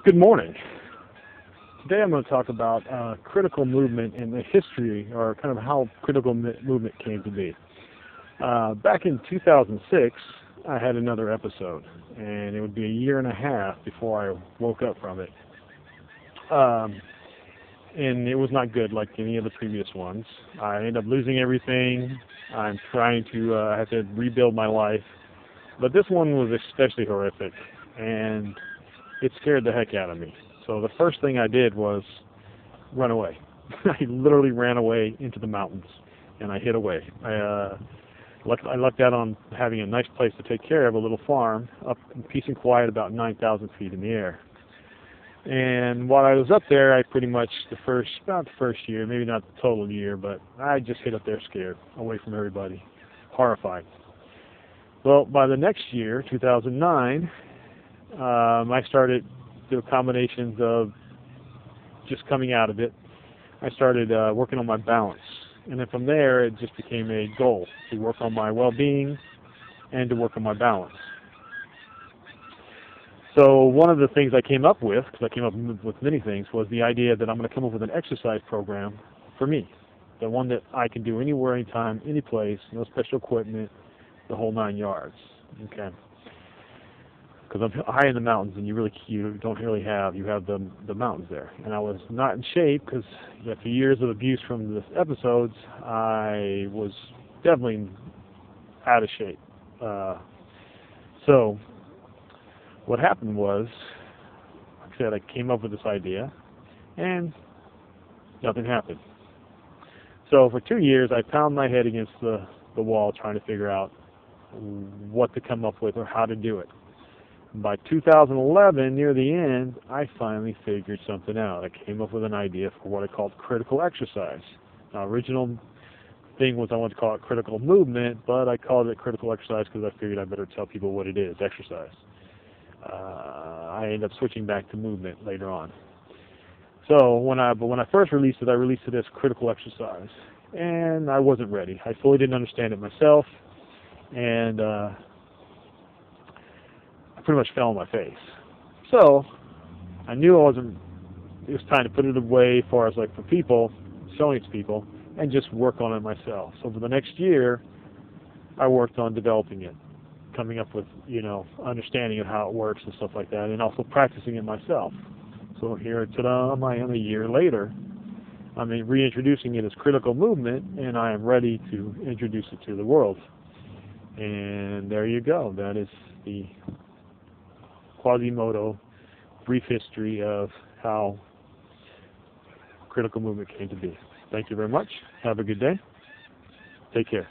Good morning. Today I'm going to talk about critical movement and the history, or kind of how critical movement came to be. Back in 2006, I had another episode, and it would be a year and a half before I woke up from it. And it was not good like any of the previous ones. I ended up losing everything. I'm trying to, I had to rebuild my life. But this one was especially horrific, and it scared the heck out of me. So the first thing I did was run away. I literally ran away into the mountains, and I hid away. I lucked out on having a nice place to take care of, a little farm, up in peace and quiet about 9,000 feet in the air. And while I was up there, I pretty much, about the first year, maybe not the total year, but I just hid up there scared, away from everybody, horrified. Well, by the next year, 2009, I started the combinations of just coming out of it. I started working on my balance. And then from there, it just became a goal to work on my well-being and to work on my balance. So one of the things I came up with, because I came up with many things, was the idea that I'm going to come up with an exercise program for me. The one that I can do anywhere, anytime, any place, no special equipment, the whole 9 yards. Okay. Because I'm high in the mountains, and you don't really have the mountains there. And I was not in shape because after years of abuse from the episodes, I was definitely out of shape. So what happened was, like I said, I came up with this idea, and nothing happened. So for 2 years, I pounded my head against the wall trying to figure out what to come up with or how to do it. By 2011, near the end, I finally figured something out. I came up with an idea for what I called critical exercise. Now, original thing was I wanted to call it critical movement, but I called it critical exercise because I figured I better tell people what it is, exercise. I ended up switching back to movement later on. So when I first released it, I released it as critical exercise, and I wasn't ready. I fully didn't understand it myself, and I pretty much fell on my face. So I knew it was time to put it away as far as like for people, selling it to people, and just work on it myself. So for the next year, I worked on developing it, coming up with, understanding of how it works and stuff like that, and also practicing it myself. So here, ta-da, I am a year later. I'm reintroducing it as critical movement, and I am ready to introduce it to the world. And there you go. That is the Quasimodo brief history of how critical movement came to be. Thank you very much. Have a good day. Take care.